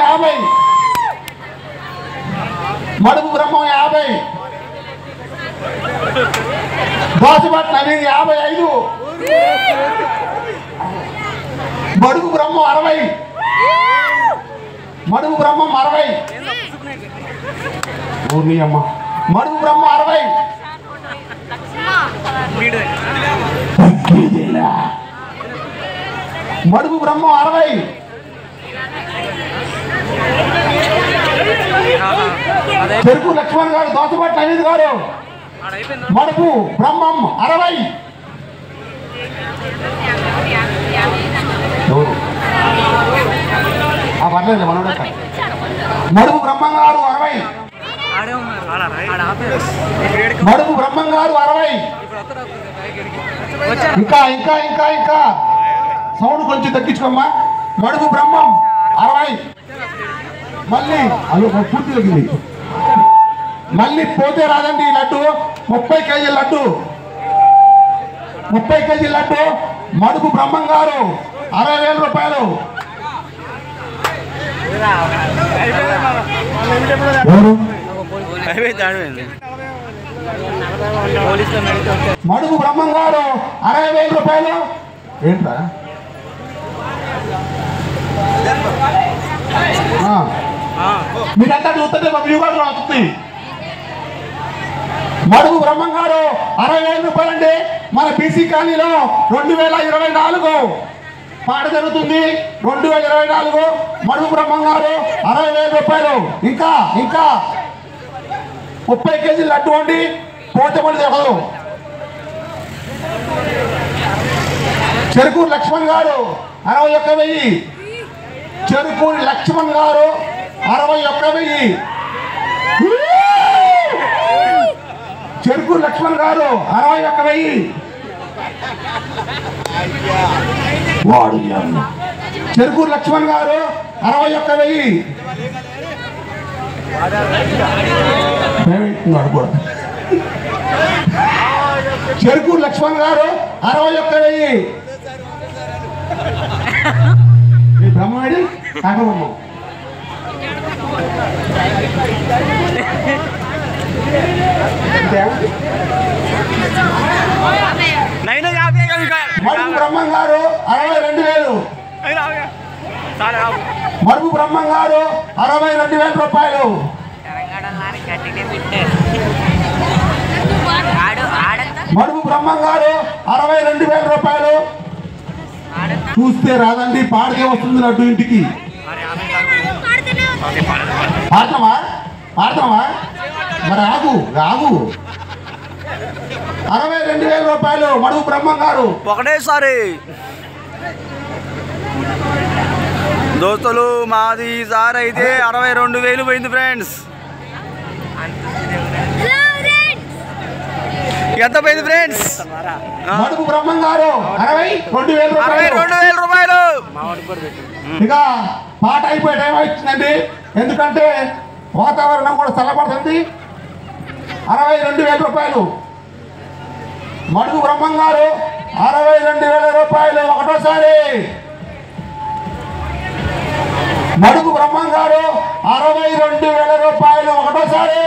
50 మడుగు బ్రహ్మం 50 దోసపాటి నవీన్ 55 మడుగు బ్రహ్మం 60 మడుగు బ్రహ్మం 60 ఊర్ని అమ్మ మడుగు బ్రహ్మం 60 మడుగు బ్రహ్మం 60 చెరుకు లక్ష్మణ్ గారు దోసపాటి నవీన్ గారు మడుగు బ్రహ్మం 60 పర్లేదు మనోడ మడుగు బ్రహ్మం గారు 60 మడుగు బ్రహ్మం గారు 60 ఇంకా ఇంకా ఇంకా ఇంకా సౌండ్ కొంచెం తగ్గించుకోమ్మా మడుగు బ్రహ్మం 60 మళ్ళీ అదో పూర్తి తగ్గింది మళ్ళీ పోతే రాదండి ఈ లడ్డు 30 కేజీల లడ్డు 30 కేజీల లడ్డు మడుగు బ్రహ్మం గారు 60,000 రూపాయలు మడుగు బ్రహ్మం గారు 60,000 రూపాయలు ఏంట్రా మీరంతా చూస్తుంటే మా వ్యూ కూడా వస్తుంది మడుగు బ్రహ్మం గారు 60,000 రూపాయలండి మన బీసీ కాలనీలో 2024 పాట జరుగుతుంది 2024 మడుగు బ్రహ్మం గారు 60,000 రూపాయలు ఇంకా ఇంకా 30 కేజీలు లడ్డు అండి పోతే పడి తెగదు చెరుకూరు లక్ష్మణ్ గారు 61,000 చెరుకూరు లక్ష్మణ్ గారు 61,000 చెరుకూరు లక్ష్మణ్ గారు 61,000 చెరుకూరు లక్ష్మణ్ గారు 61,000 చెరుకూరు లక్ష్మణ్ గారు 61,000 బ్రహ్మడి కాకమ్మ మడుగు బ్రహ్మం గారు 62,000 మడుగు బ్రహ్మం గారు 62,000 రూపాయలు మడుగు బ్రహ్మం గారు 62,000 రూపాయలు చూస్తే రాదండి పాడితే వస్తుంది లడ్డు ఇంటికి పాడతామా పాడతామా మరి ఆగు ఆగు 62,000 రూపాయలు మడుగు బ్రహ్మం గారు ఒకటేసారి దోస్తులు మాది ఈసారి అయితే 62,000 పోయింది ఫ్రెండ్స్ ఎంత పోయింది ఫ్రెండ్స్ మడుగు బ్రహ్మం గారు 62,000 రూపాయలు ఇక పాట అయిపోయే టైం వచ్చిందండి ఎందుకంటే వాతావరణం కూడా చల్లబడుతుంది 62,000 రూపాయలు మడుగు బ్రహ్మం గారు 62,000 రూపాయలు ఒకటోసారి మడుగు బ్రహ్మం గారు 62,000 రూపాయలు ఒకటోసారి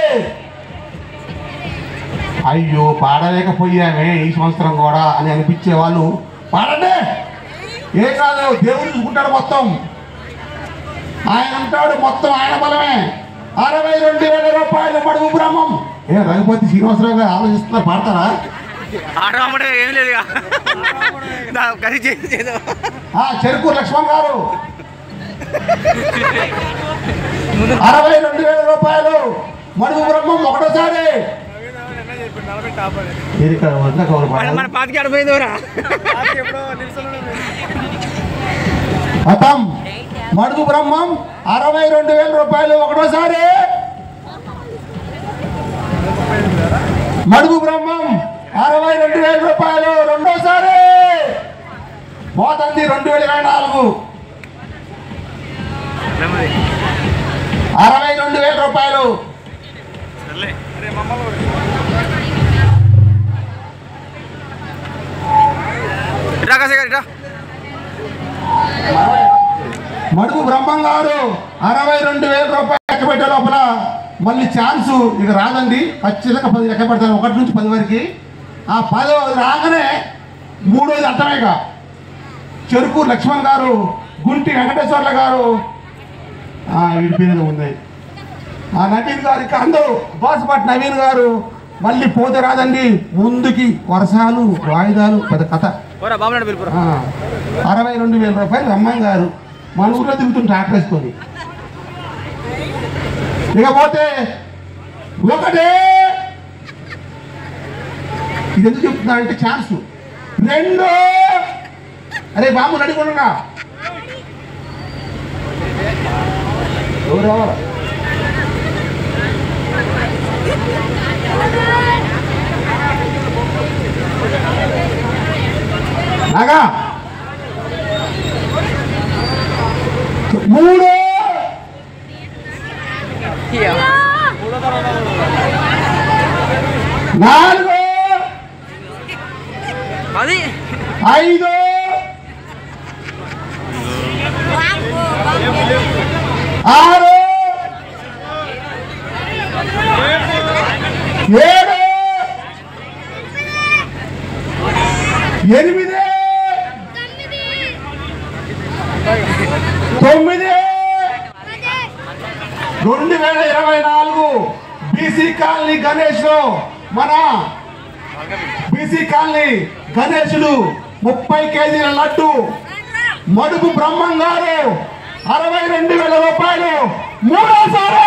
అయ్యో పాడలేకపోయామే ఈ సంవత్సరం కూడా అని అనిపించే వాళ్ళు పాడండి ఏ కాదు దేవుడు చూసుకుంటాడు మొత్తం ఆయన అంటాడు మొత్తం ఆయన బలమే 62,000 రూపాయలు మడుగు బ్రహ్మం ఏ రఘుపతి శ్రీనివాసరావు గారు ఆలోచిస్తున్నారు పాడతారా ఏం లేదు చెరుకూరు లక్ష్మణ్ గారు 62,000 రూపాయలు మడుగు బ్రహ్మం ఒకటోసారి అతం మడుగు బ్రహ్మం 62,000 రూపాయలు ఒకటోసారి మడుగు బ్రహ్మం 62,000 రూపాయలు రెండోసారి పోతుంది 2024 62,000 రూపాయలు మడుగు బ్రహ్మం గారు 62,000 రూపాయలు లెక్క పెట్టే లోపల మళ్ళీ ఛాన్సు ఇక రాదండి. ఖచ్చితంగా 10 లెక్క పెడతాను, 1 నుంచి 10 వరకు. ఆ 10 రాగానే 3వది అర్థమేగా చెరుకు లక్ష్మణ్ గారు, గుంటి వెంకటేశ్వర్ల గారు, వీడి పేరు ఉంది ఆ నవీన్ గారు, ఇక అందరూ బాసుపాటి నవీన్ గారు. మళ్ళీ పోతే రాదండి, ముందుకి వర్షాలు వాయిదాలు పెద్ద కథ. 62,000 రూపాయలు అమ్మాయి గారు మన ఊళ్ళో తిరుగుతుంది ట్రాక్టర్ వేసుకొని. ఇకపోతే ఒకటే ఇది ఎందుకు చెప్తున్నా అంటే ఛాన్స్ 2. అరే బాబు నడుకున్నా ఎవరు రావాలా నాగా 3 4 5 6 7 8 9 2024 బీసీ కాలనీ గణేష్ లో మన బీసీ కాలనీ గణేశుడు 30 కేజీల లడ్డు మడుగు బ్రహ్మం గారు 62,000 రూపాయలు 3వ సారి